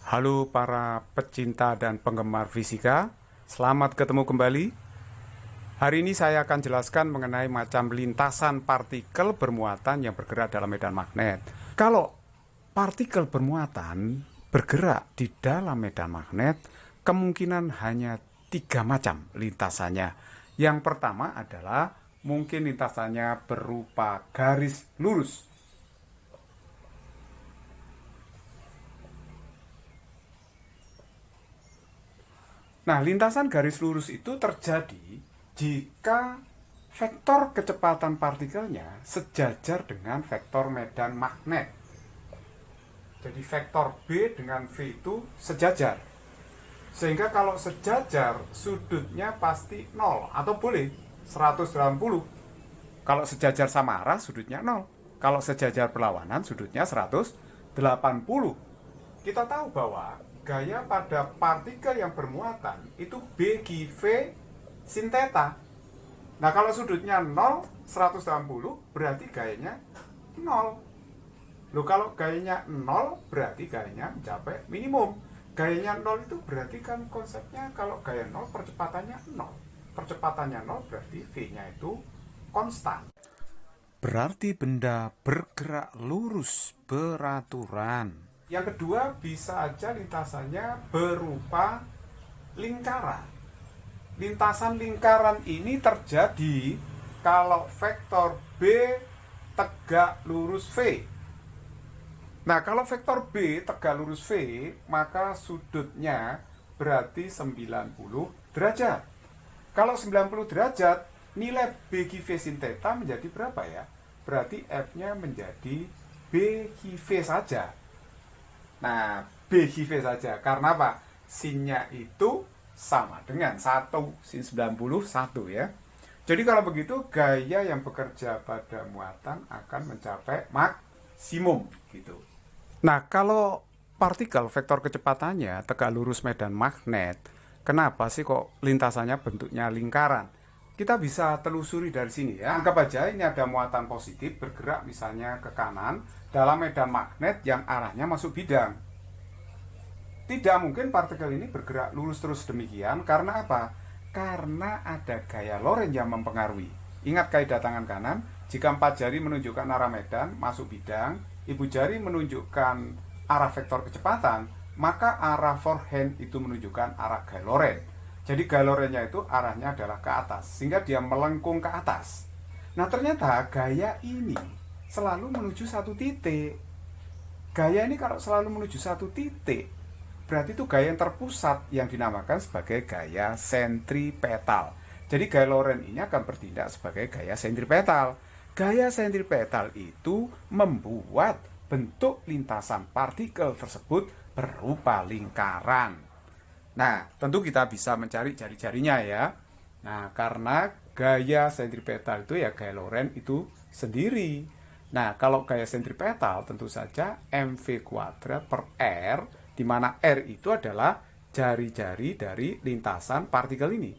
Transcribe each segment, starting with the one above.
Halo para pecinta dan penggemar fisika, selamat ketemu kembali. Hari ini saya akan jelaskan mengenai macam lintasan partikel bermuatan yang bergerak dalam medan magnet. Kalau partikel bermuatan bergerak di dalam medan magnet, kemungkinan hanya 3 macam lintasannya. Yang pertama adalah mungkin lintasannya berupa garis lurus. Nah, lintasan garis lurus itu terjadi jika vektor kecepatan partikelnya sejajar dengan vektor medan magnet. Jadi vektor B dengan V itu sejajar. Sehingga kalau sejajar, sudutnya pasti 0 atau boleh 180. Kalau sejajar sama arah, sudutnya 0. Kalau sejajar berlawanan, sudutnya 180. Kita tahu bahwa gaya pada partikel yang bermuatan itu bagi V sin theta. Nah, kalau sudutnya 0, 180 berarti gayanya 0. Loh, kalau gayanya 0 berarti gayanya mencapai minimum. Gayanya 0 itu berarti kan konsepnya kalau gaya 0 percepatannya 0. Percepatannya 0 berarti V-nya itu konstan. Berarti benda bergerak lurus beraturan. Yang kedua, bisa aja lintasannya berupa lingkaran. Lintasan lingkaran ini terjadi kalau vektor B tegak lurus V. Nah, kalau vektor B tegak lurus V, maka sudutnya berarti 90 derajat. Kalau 90 derajat, nilai bagi V sin theta menjadi berapa ya? Berarti F-nya menjadi bagi V saja. Nah, bagi V saja. Karena apa? Sinnya itu sama dengan 1. Sin 91 ya. Jadi kalau begitu, gaya yang bekerja pada muatan akan mencapai maksimum gitu. Nah, kalau partikel vektor kecepatannya tegak lurus medan magnet, kenapa sih kok lintasannya bentuknya lingkaran? Kita bisa telusuri dari sini ya. Anggap aja ini ada muatan positif bergerak misalnya ke kanan dalam medan magnet yang arahnya masuk bidang. Tidak mungkin partikel ini bergerak lurus terus demikian. Karena apa? Karena ada gaya Lorentz yang mempengaruhi. Ingat kaidah tangan kanan, jika 4 jari menunjukkan arah medan masuk bidang, ibu jari menunjukkan arah vektor kecepatan, maka arah forehand itu menunjukkan arah gaya Lorentz. Jadi gaya Lorentz-nya itu arahnya adalah ke atas, sehingga dia melengkung ke atas. Nah, ternyata gaya ini selalu menuju satu titik. Gaya ini kalau selalu menuju satu titik, berarti itu gaya yang terpusat yang dinamakan sebagai gaya sentripetal. Jadi gaya Lorentz ini akan bertindak sebagai gaya sentripetal. Gaya sentripetal itu membuat bentuk lintasan partikel tersebut berupa lingkaran. Nah, tentu kita bisa mencari jari-jarinya ya. Nah, karena gaya sentripetal itu ya gaya Lorentz itu sendiri. Nah, kalau gaya sentripetal tentu saja mv kuadrat per R, di mana R itu adalah jari-jari dari lintasan partikel ini.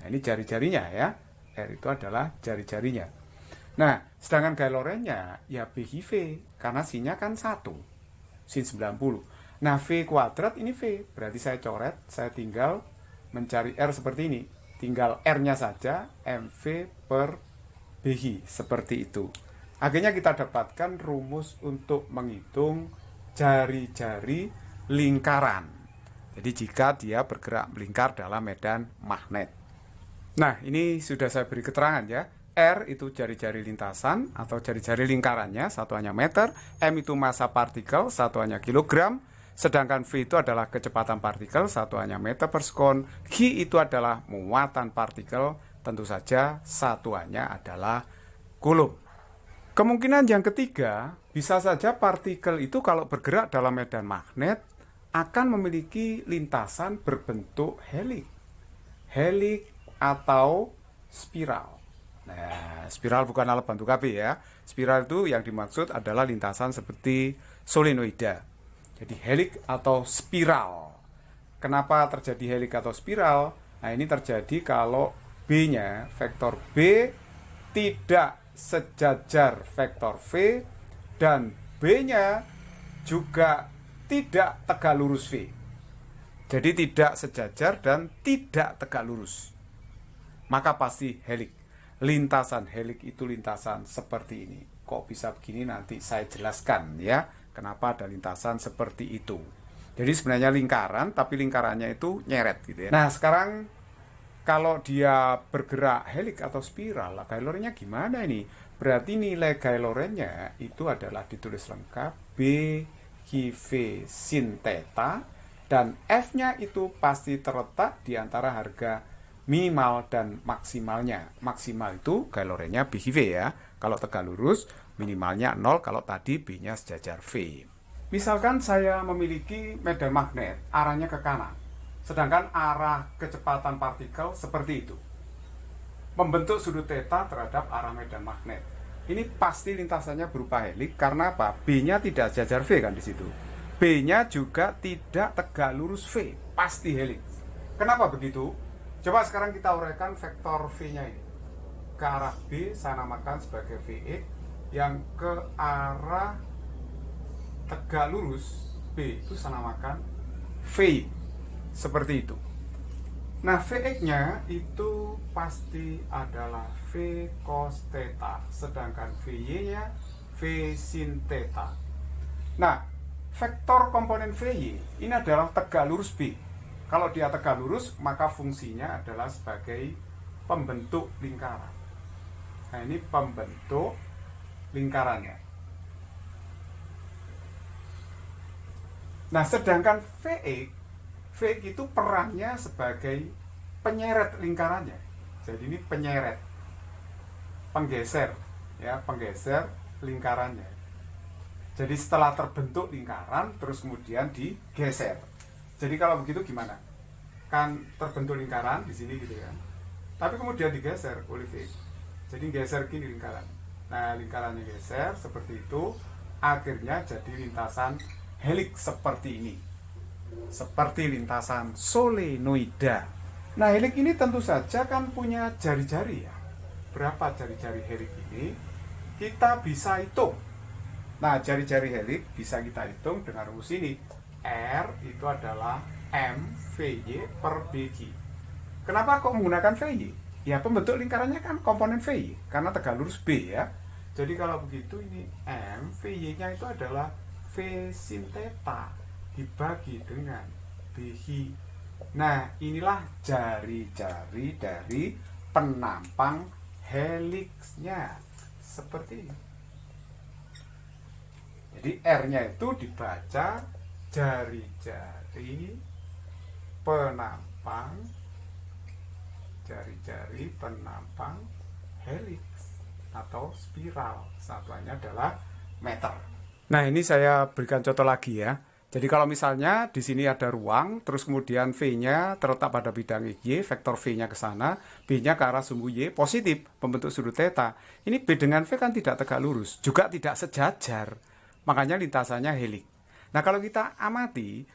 Nah, ini jari-jarinya ya. R itu adalah jari-jarinya. Nah, sedangkan gaya Lorentz-nya ya bagi V, karena sinnya kan 1. Sin 90. Nah, V kuadrat ini V. Berarti saya coret, saya tinggal mencari R seperti ini. Tinggal R-nya saja, MV per BI. Seperti itu. Akhirnya kita dapatkan rumus untuk menghitung jari-jari lingkaran. Jadi jika dia bergerak melingkar dalam medan magnet. Nah, ini sudah saya beri keterangan ya. R itu jari-jari lintasan atau jari-jari lingkarannya, satuannya meter. M itu massa partikel, satuannya kilogram. Sedangkan V itu adalah kecepatan partikel, satuannya meter per sekon. G itu adalah muatan partikel, tentu saja satuannya adalah coulomb. Kemungkinan yang ketiga, bisa saja partikel itu kalau bergerak dalam medan magnet akan memiliki lintasan berbentuk heliks. Heliks atau spiral. Nah, spiral bukan alat bantu KB ya. Spiral itu yang dimaksud adalah lintasan seperti solenoida. Jadi heliks atau spiral. Kenapa terjadi heliks atau spiral? Nah, ini terjadi kalau B-nya, vektor B tidak sejajar vektor V dan B-nya juga tidak tegak lurus V. Jadi tidak sejajar dan tidak tegak lurus. Maka pasti helik. Lintasan helik itu lintasan seperti ini. Kok bisa begini nanti saya jelaskan ya. Kenapa ada lintasan seperti itu. Jadi sebenarnya lingkaran, tapi lingkarannya itu nyeret gitu ya. Nah sekarang kalau dia bergerak helik atau spiral, Gailor-nya gimana ini? Berarti nilai Gailor-nya itu adalah ditulis lengkap B GV sin theta, dan F-nya itu pasti terletak di antara harga minimal dan maksimalnya. Maksimal itu Gailor-nya B GV ya. Kalau tegak lurus, minimalnya 0, kalau tadi B-nya sejajar V. Misalkan saya memiliki medan magnet, arahnya ke kanan. Sedangkan arah kecepatan partikel seperti itu. Membentuk sudut theta terhadap arah medan magnet. Ini pasti lintasannya berupa helik karena apa? B-nya tidak sejajar V kan di situ. B-nya juga tidak tegak lurus V, pasti helik. Kenapa begitu? Coba sekarang kita uraikan vektor V-nya ini. Ke arah B saya namakan sebagai VX, yang ke arah tegak lurus B itu saya namakan V. Seperti itu. Nah, Vx-nya itu pasti adalah V cos theta, sedangkan Vy-nya V sin theta. Nah, vektor komponen Vy ini adalah tegak lurus B. Kalau dia tegak lurus, maka fungsinya adalah sebagai pembentuk lingkaran. Nah, ini pembentuk lingkarannya. Nah, sedangkan Vx itu perannya sebagai penyeret lingkarannya. Jadi ini penyeret, penggeser, ya, penggeser lingkarannya. Jadi setelah terbentuk lingkaran, terus kemudian digeser. Jadi kalau begitu gimana? Kan terbentuk lingkaran di sini gitu kan. Tapi kemudian digeser oleh V. Jadi geser gini lingkaran. Nah, lingkarannya geser seperti itu, akhirnya jadi lintasan helik seperti ini. Seperti lintasan solenoida. Nah, helik ini tentu saja kan punya jari-jari ya. Berapa jari-jari helik ini? Kita bisa hitung. Nah, jari-jari helik bisa kita hitung dengan rumus ini. R itu adalah M VY per BG. Kenapa kok menggunakan VY? Ya, pembentuk lingkarannya kan komponen VY, karena tegak lurus B ya. Jadi kalau begitu ini M VY-nya itu adalah V sin theta dibagi dengan BG. Nah, inilah jari-jari dari penampang heliksnya. Seperti ini. Jadi R-nya itu dibaca jari-jari penampang, jari-jari penampang heliks atau spiral. Satuannya adalah meter. Nah, ini saya berikan contoh lagi ya. Jadi kalau misalnya di sini ada ruang, terus kemudian V-nya terletak pada bidang Y, vektor V-nya ke sana, B-nya ke arah sumbu Y, positif, membentuk sudut theta. Ini B dengan V kan tidak tegak lurus, juga tidak sejajar. Makanya lintasannya helik. Nah, kalau kita amati,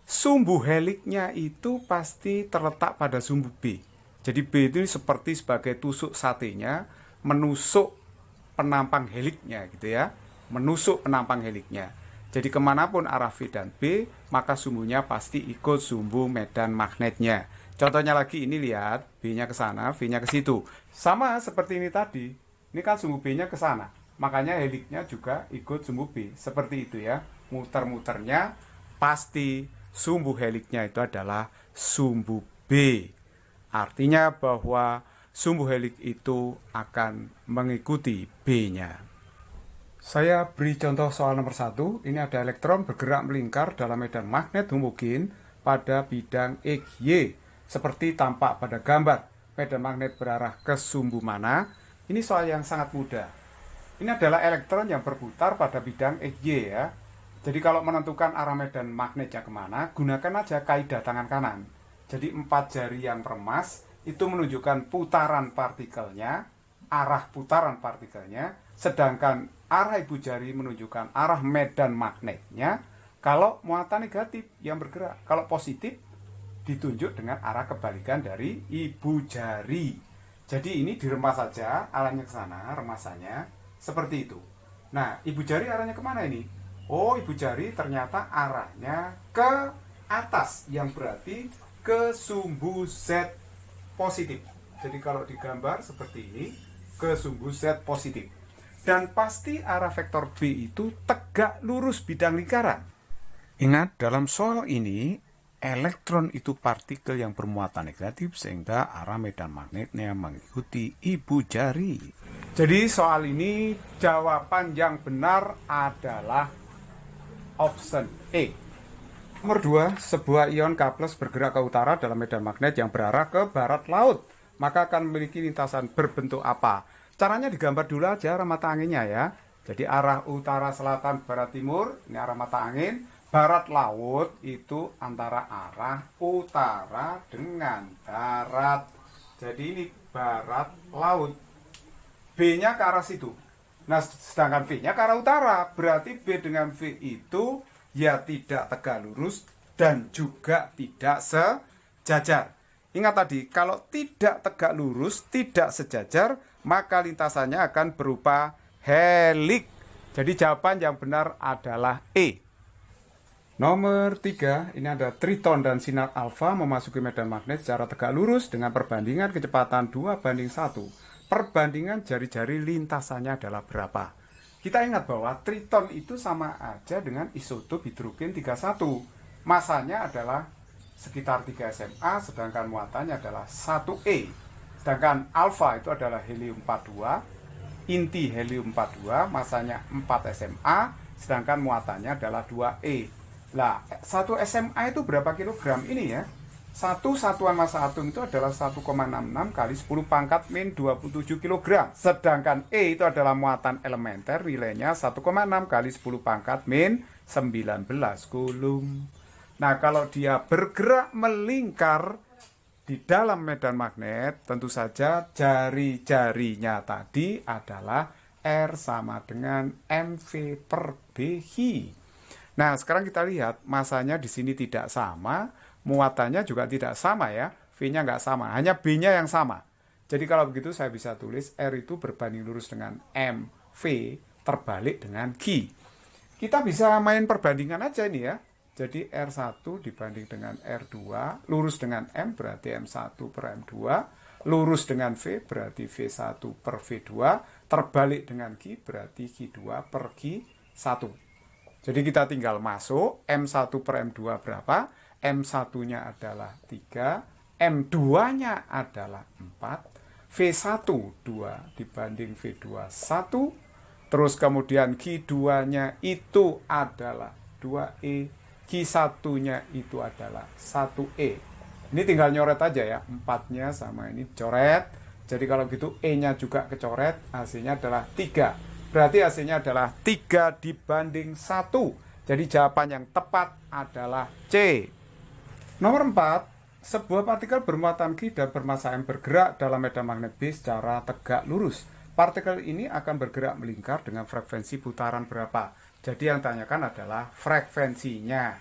sumbu heliknya itu pasti terletak pada sumbu B. Jadi B itu seperti sebagai tusuk satenya, menusuk penampang heliknya gitu ya. Menusuk penampang heliknya. Jadi kemanapun arah V dan B, maka sumbunya pasti ikut sumbu medan magnetnya. Contohnya lagi ini lihat, B-nya ke sana, V-nya ke situ. Sama seperti ini tadi, ini kan sumbu B-nya ke sana. Makanya heliknya juga ikut sumbu B. Seperti itu ya, muter-muternya pasti sumbu heliknya itu adalah sumbu B. Artinya bahwa sumbu helik itu akan mengikuti B-nya. Saya beri contoh soal nomor 1. Ini ada elektron bergerak melingkar dalam medan magnet homogen pada bidang XY. Seperti tampak pada gambar. Medan magnet berarah ke sumbu mana? Ini soal yang sangat mudah. Ini adalah elektron yang berputar pada bidang XY ya. Jadi kalau menentukan arah medan magnetnya kemana, gunakan aja kaidah tangan kanan. Jadi 4 jari yang meremas itu menunjukkan putaran partikelnya, arah putaran partikelnya, sedangkan arah ibu jari menunjukkan arah medan magnetnya. Kalau muatan negatif yang bergerak, kalau positif ditunjuk dengan arah kebalikan dari ibu jari. Jadi ini diremas saja, arahnya ke sana, remasannya seperti itu. Nah, ibu jari arahnya kemana ini? Oh, ibu jari ternyata arahnya ke atas, yang berarti ke sumbu Z positif. Jadi kalau digambar seperti ini, ke sumbu Z positif. Dan pasti arah vektor B itu tegak lurus bidang lingkaran. Ingat, dalam soal ini, elektron itu partikel yang bermuatan negatif sehingga arah medan magnetnya mengikuti ibu jari. Jadi soal ini jawaban yang benar adalah option E. Nomor 2, sebuah ion K+ bergerak ke utara dalam medan magnet yang berarah ke barat laut, maka akan memiliki lintasan berbentuk apa? Caranya digambar dulu aja arah mata anginnya ya. Jadi arah utara, selatan, barat, timur, ini arah mata angin. Barat laut itu antara arah utara dengan barat. Jadi ini barat laut. B-nya ke arah situ. Nah, sedangkan V-nya ke arah utara. Berarti B dengan V itu ya tidak tegak lurus dan juga tidak sejajar. Ingat tadi, kalau tidak tegak lurus, tidak sejajar, maka lintasannya akan berupa helik. Jadi jawaban yang benar adalah E. Nomor 3, ini ada triton dan sinar alfa memasuki medan magnet secara tegak lurus dengan perbandingan kecepatan 2:1. Perbandingan jari-jari lintasannya adalah berapa? Kita ingat bahwa triton itu sama aja dengan isotop hidrogen 31. Masanya adalah sekitar 3 SMA, sedangkan muatannya adalah 1E. Sedangkan alfa itu adalah helium 42, inti helium 42, masanya 4 SMA, sedangkan muatannya adalah 2E. Nah, 1 SMA itu berapa kilogram ini ya? Satu satuan massa atom itu adalah 1,66 kali 10 pangkat min 27 kg. Sedangkan E itu adalah muatan elementer, nilainya 1,6 kali 10 pangkat min 19 kulum. Nah, kalau dia bergerak melingkar di dalam medan magnet, tentu saja jari-jarinya tadi adalah R sama dengan mv per BH. Nah, sekarang kita lihat masanya di sini tidak sama, muatannya juga tidak sama ya. V-nya nggak sama, hanya B-nya yang sama. Jadi kalau begitu saya bisa tulis R itu berbanding lurus dengan mv terbalik dengan G. Kita bisa main perbandingan aja ini ya. Jadi R1 dibanding dengan R2, lurus dengan M berarti M1 per M2, lurus dengan V berarti V1 per V2, terbalik dengan G berarti G2 per G1. Jadi kita tinggal masuk, M1 per M2 berapa? M1-nya adalah 3, M2-nya adalah 4, V1 2 dibanding V2 1, terus kemudian G2-nya itu adalah 2E, Q1-nya itu adalah 1E. Ini tinggal nyoret aja ya, 4-nya sama ini coret. Jadi kalau gitu E-nya juga kecoret, hasilnya adalah 3. Berarti hasilnya adalah 3 dibanding 1. Jadi jawaban yang tepat adalah C. Nomor 4, sebuah partikel bermuatan Q dan bermassa M bergerak dalam medan magnet B secara tegak lurus. Partikel ini akan bergerak melingkar dengan frekuensi putaran berapa? Jadi yang ditanyakan adalah frekuensinya.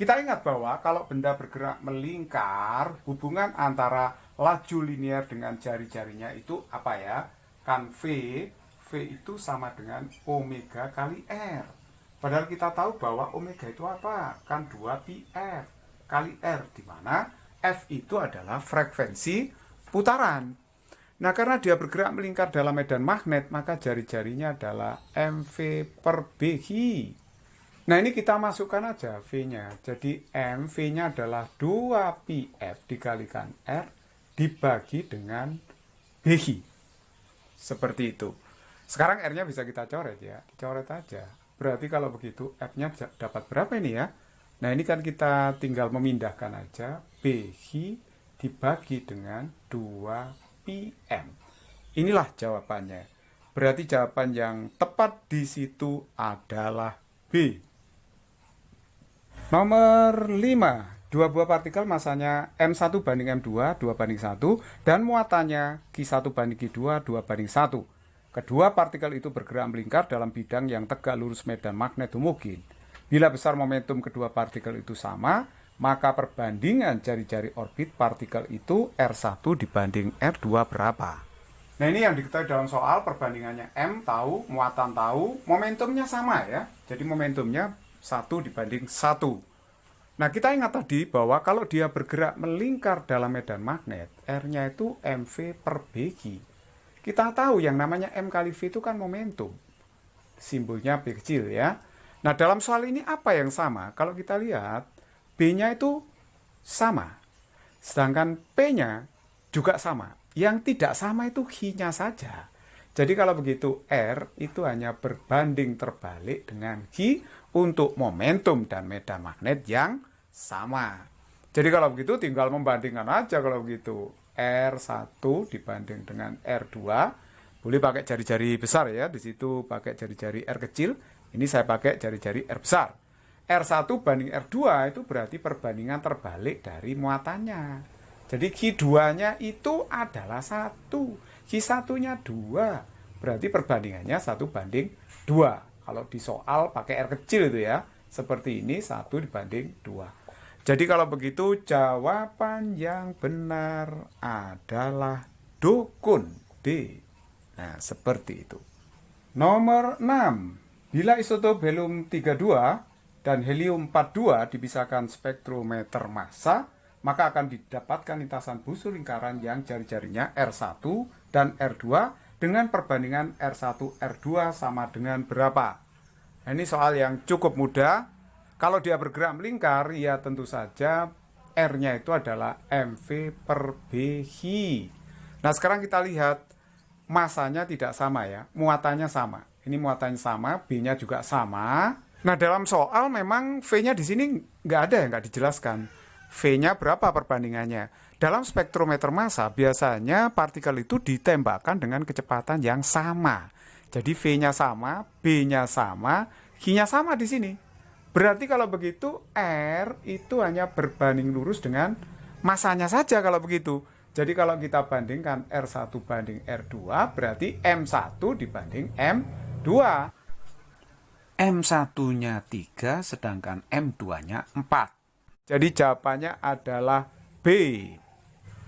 Kita ingat bahwa kalau benda bergerak melingkar, hubungan antara laju linear dengan jari-jarinya itu apa ya? Kan V itu sama dengan omega kali R. Padahal kita tahu bahwa omega itu apa? Kan 2πf kali R, di mana F itu adalah frekuensi putaran. Nah, karena dia bergerak melingkar dalam medan magnet, maka jari-jarinya adalah mv per BH. Nah, ini kita masukkan aja V-nya. Jadi, mv-nya adalah 2πf dikalikan R dibagi dengan BH. Seperti itu. Sekarang R-nya bisa kita coret ya. Dicoret aja. Berarti kalau begitu, F-nya dapat berapa ini ya? Nah, ini kan kita tinggal memindahkan aja. BH dibagi dengan 2 PM. Inilah jawabannya. Berarti jawaban yang tepat di situ adalah B. Nomor 5. Dua buah partikel masanya M1 banding M2, 2:1, dan muatannya Q1 banding Q2, 2:1. Kedua partikel itu bergerak melingkar dalam bidang yang tegak lurus medan magnet homogen. Bila besar momentum kedua partikel itu sama, maka perbandingan jari-jari orbit partikel itu R1 dibanding R2 berapa? Nah, ini yang diketahui dalam soal perbandingannya M tahu, muatan tahu, momentumnya sama ya. Jadi momentumnya 1 dibanding 1. Nah, kita ingat tadi bahwa kalau dia bergerak melingkar dalam medan magnet, R-nya itu mv per bg. Kita tahu yang namanya M kali V itu kan momentum. Simbolnya B kecil ya. Nah, dalam soal ini apa yang sama? Kalau kita lihat, B-nya itu sama. Sedangkan P-nya juga sama. Yang tidak sama itu H-nya saja. Jadi kalau begitu R itu hanya berbanding terbalik dengan H untuk momentum dan medan magnet yang sama. Jadi kalau begitu tinggal membandingkan aja kalau begitu. R1 dibanding dengan R2. Boleh pakai jari-jari besar ya. Di situ pakai jari-jari R kecil. Ini saya pakai jari-jari R besar. R1 banding R2 itu berarti perbandingan terbalik dari muatannya. Jadi Q2-nya itu adalah 1. Q1-nya 2. Berarti perbandingannya 1 banding 2. Kalau di soal pakai R kecil itu ya. Seperti ini 1 dibanding 2. Jadi kalau begitu jawaban yang benar adalah dukun D. Nah, seperti itu. Nomor 6. Bila isotop helium 32 dan helium 42 dipisahkan spektrometer massa, maka akan didapatkan lintasan busur lingkaran yang jari-jarinya R1 dan R2 dengan perbandingan R1 R2 sama dengan berapa? Nah, ini soal yang cukup mudah. Kalau dia bergerak melingkar, ya tentu saja R-nya itu adalah mv per bg. Nah, sekarang kita lihat masanya tidak sama ya, muatannya sama. Ini muatannya sama, B-nya juga sama. Nah, dalam soal memang V-nya di sini nggak ada, nggak dijelaskan. V-nya berapa perbandingannya? Dalam spektrometer massa, biasanya partikel itu ditembakkan dengan kecepatan yang sama. Jadi V-nya sama, B-nya sama, G-nya sama di sini. Berarti kalau begitu R itu hanya berbanding lurus dengan masanya saja kalau begitu. Jadi kalau kita bandingkan R1 banding R2 berarti M1 dibanding M2. M1-nya 3 sedangkan M2-nya 4. Jadi jawabannya adalah B.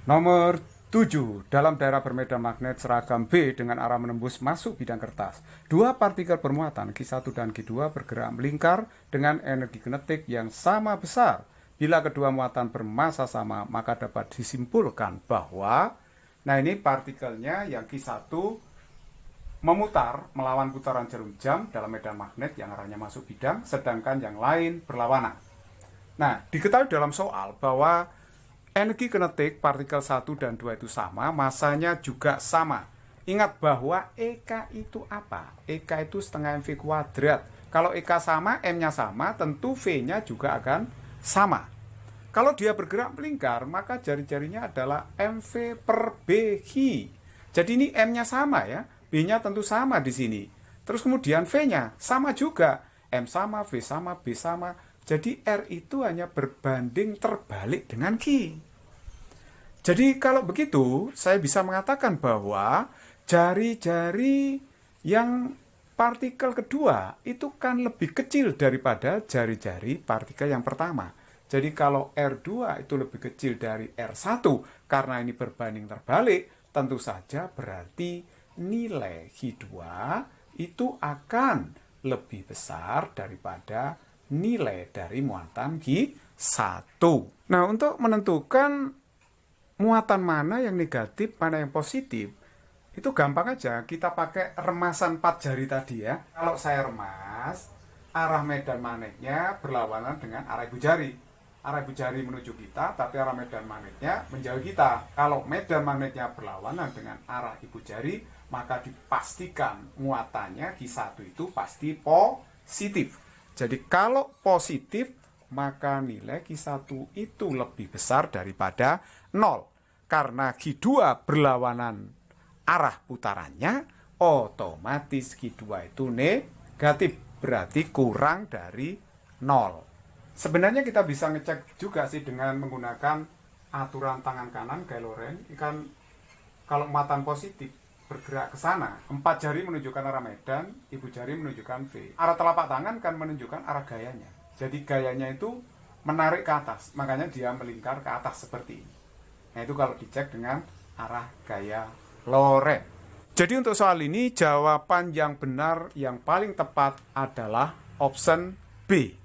Nomor 7. Dalam daerah bermedan magnet seragam B dengan arah menembus masuk bidang kertas, dua partikel bermuatan Q1 dan Q2 bergerak melingkar dengan energi kinetik yang sama besar. Bila kedua muatan bermassa sama, maka dapat disimpulkan bahwa, nah ini partikelnya yang Q1 memutar melawan putaran jarum jam dalam medan magnet yang arahnya masuk bidang, sedangkan yang lain berlawanan. Nah, diketahui dalam soal bahwa energi kinetik partikel 1 dan 2 itu sama, masanya juga sama. Ingat bahwa EK itu apa? EK itu setengah MV kuadrat. Kalau EK sama, M-nya sama, tentu V-nya juga akan sama. Kalau dia bergerak melingkar, maka jari-jarinya adalah MV per BG. Jadi ini M-nya sama ya, B-nya tentu sama di sini. Terus kemudian V-nya sama juga. M sama, V sama, B sama. Jadi R itu hanya berbanding terbalik dengan Q. Jadi kalau begitu, saya bisa mengatakan bahwa jari-jari yang partikel kedua itu kan lebih kecil daripada jari-jari partikel yang pertama. Jadi kalau R2 itu lebih kecil dari R1 karena ini berbanding terbalik, tentu saja berarti nilai Q2 itu akan lebih besar daripada nilai dari muatan Q1. Nah, untuk menentukan muatan mana yang negatif, mana yang positif, itu gampang aja. Kita pakai remasan 4 jari tadi ya. Kalau saya remas, arah medan magnetnya berlawanan dengan arah ibu jari. Arah ibu jari menuju kita, tapi arah medan magnetnya menjauh kita. Kalau medan magnetnya berlawanan dengan arah ibu jari, maka dipastikan muatannya Q1 itu pasti positif. Jadi kalau positif, maka nilai Q1 itu lebih besar daripada 0. Karena Q2 berlawanan arah putarannya, otomatis Q2 itu negatif. Berarti kurang dari 0. Sebenarnya kita bisa ngecek juga sih dengan menggunakan aturan tangan kanan gaya Lorentz. Kan kalau muatan positif bergerak ke sana, 4 jari menunjukkan arah medan, ibu jari menunjukkan V. Arah telapak tangan kan menunjukkan arah gayanya. Jadi gayanya itu menarik ke atas, makanya dia melingkar ke atas seperti ini. Nah, itu kalau dicek dengan arah gaya Lorentz. Jadi untuk soal ini jawaban yang benar yang paling tepat adalah option B.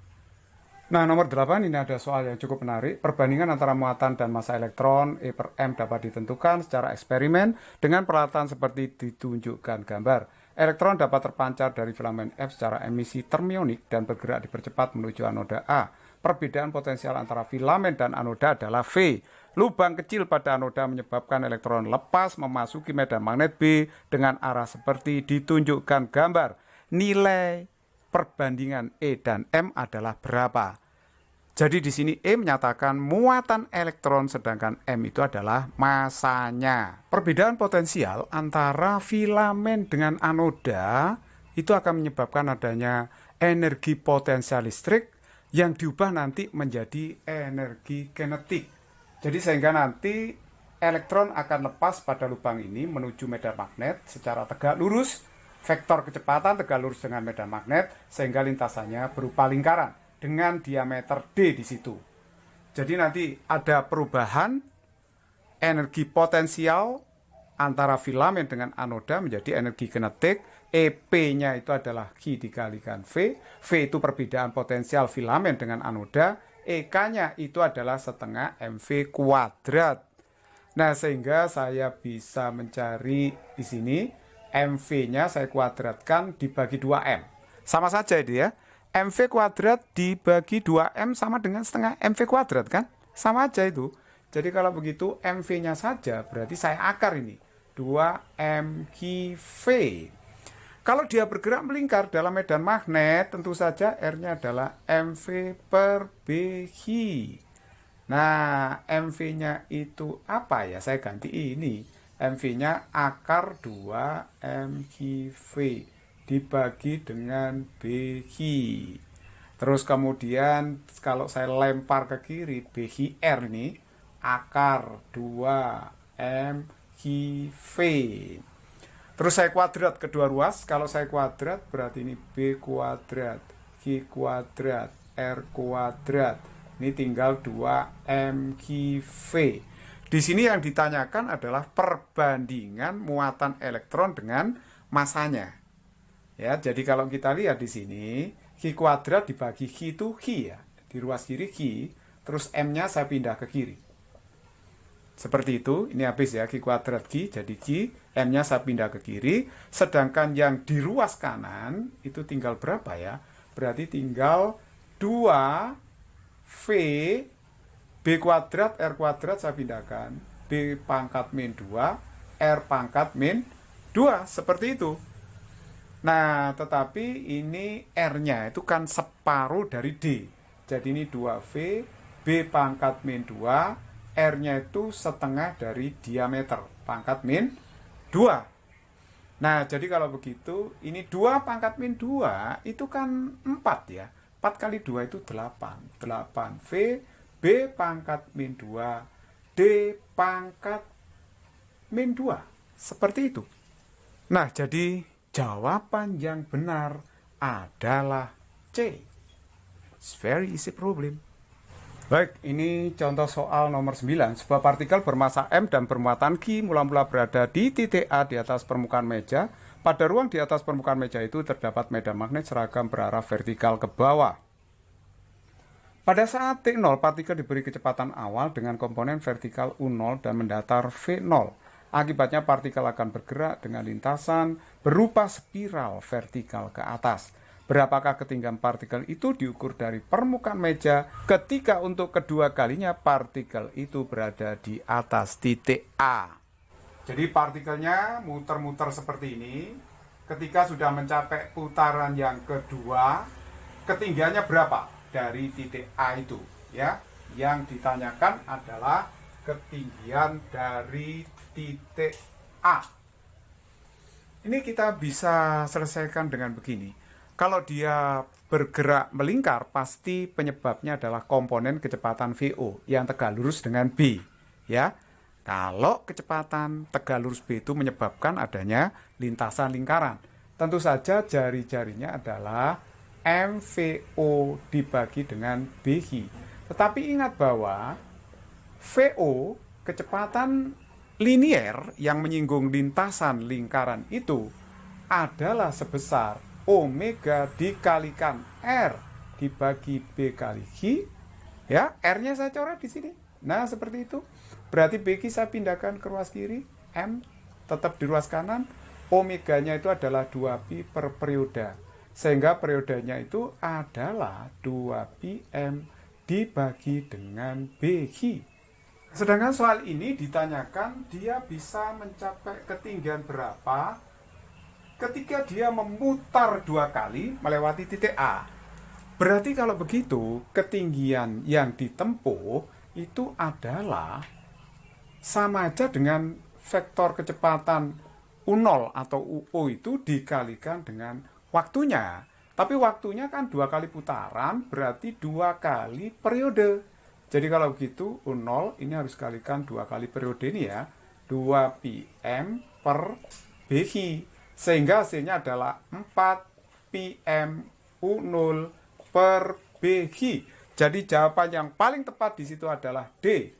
Nah, nomor 8 ini ada soal yang cukup menarik. Perbandingan antara muatan dan massa elektron E per M dapat ditentukan secara eksperimen dengan peralatan seperti ditunjukkan gambar. Elektron dapat terpancar dari filamen F secara emisi termionik dan bergerak dipercepat menuju anoda A. Perbedaan potensial antara filamen dan anoda adalah V. Lubang kecil pada anoda menyebabkan elektron lepas memasuki medan magnet B dengan arah seperti ditunjukkan gambar. Nilai perbandingan E dan M adalah berapa? Jadi di sini E menyatakan muatan elektron sedangkan M itu adalah masanya. Perbedaan potensial antara filamen dengan anoda itu akan menyebabkan adanya energi potensial listrik yang diubah nanti menjadi energi kinetik. Jadi sehingga nanti elektron akan lepas pada lubang ini menuju medan magnet secara tegak lurus. Vektor kecepatan tegak lurus dengan medan magnet sehingga lintasannya berupa lingkaran dengan diameter D di situ. Jadi nanti ada perubahan energi potensial antara filamen dengan anoda menjadi energi kinetik. EP-nya itu adalah Q dikalikan V. V itu perbedaan potensial filamen dengan anoda. EK-nya itu adalah setengah MV kuadrat. Nah, sehingga saya bisa mencari di sini MV-nya saya kuadratkan dibagi 2M. Sama saja itu ya. MV kuadrat dibagi 2M sama dengan setengah MV kuadrat kan? Sama aja itu. Jadi kalau begitu MV-nya saja berarti saya akar ini. 2MQV. Kalau dia bergerak melingkar dalam medan magnet, tentu saja R-nya adalah MV per BQ. Nah, MV-nya itu apa ya? Saya ganti ini. MV-nya akar 2MQV dibagi dengan BQ. Terus kemudian kalau saya lempar ke kiri, BQR ini akar 2MQV. Terus saya kuadrat kedua ruas. Kalau saya kuadrat berarti ini B kuadrat, Q kuadrat, R kuadrat. Ini tinggal 2MQV. Di sini yang ditanyakan adalah perbandingan muatan elektron dengan masanya. Ya, jadi kalau kita lihat di sini, Q kuadrat dibagi Q itu Q ya. Di ruas kiri Q, terus M-nya saya pindah ke kiri. Seperti itu, ini habis ya, Q kuadrat Q, jadi Q, M-nya saya pindah ke kiri. Sedangkan yang di ruas kanan, itu tinggal berapa ya? Berarti tinggal 2V, B kuadrat, R kuadrat saya pindahkan. B pangkat min 2, R pangkat min 2, seperti itu. Nah, tetapi ini R-nya itu kan separuh dari D. Jadi ini 2V, B pangkat min 2, R-nya itu setengah dari diameter, pangkat min 2. Nah, jadi kalau begitu, ini 2 pangkat min 2 itu kan 4 ya. 4 kali 2 itu 8. 8V, B pangkat min 2, D pangkat min 2. Seperti itu. Nah, jadi jawaban yang benar adalah C. It's very easy problem. Baik, ini contoh soal nomor 9. Sebuah partikel bermassa M dan bermuatan Q mula-mula berada di titik A di atas permukaan meja. Pada ruang di atas permukaan meja itu terdapat medan magnet seragam berarah vertikal ke bawah. Pada saat T0, partikel diberi kecepatan awal dengan komponen vertikal U0 dan mendatar V0. Akibatnya partikel akan bergerak dengan lintasan berupa spiral vertikal ke atas. Berapakah ketinggian partikel itu diukur dari permukaan meja ketika untuk kedua kalinya partikel itu berada di atas titik A. Jadi partikelnya muter-muter seperti ini. Ketika sudah mencapai putaran yang kedua, ketinggiannya berapa dari titik A itu? Ya, yang ditanyakan adalah ketinggian dari titik A. Ini kita bisa selesaikan dengan begini. Kalau dia bergerak melingkar, pasti penyebabnya adalah komponen kecepatan VO yang tegak lurus dengan B. Ya, kalau kecepatan tegak lurus B itu menyebabkan adanya lintasan lingkaran. Tentu saja jari-jarinya adalah MVO dibagi dengan BQ. Tetapi ingat bahwa VO, kecepatan linier yang menyinggung lintasan lingkaran itu adalah sebesar omega dikalikan R dibagi B kali G. Ya, R-nya saya coret di sini. Nah, seperti itu. Berarti BQ saya pindahkan ke ruas kiri, M tetap di ruas kanan, omeganya itu adalah 2pi per periode. Sehingga periodenya itu adalah 2πm dibagi dengan BQ. Sedangkan soal ini ditanyakan dia bisa mencapai ketinggian berapa ketika dia memutar 2 kali melewati titik A. Berarti kalau begitu, ketinggian yang ditempuh itu adalah sama aja dengan vektor kecepatan U0 atau UO itu dikalikan dengan waktunya. Tapi waktunya kan 2 kali putaran, berarti 2 kali periode. Jadi kalau begitu U0 ini harus kalikan 2 kali periode ini ya, 2πm per BQ. Sehingga hasilnya adalah 4πm U0 per BQ. Jadi jawaban yang paling tepat di situ adalah D.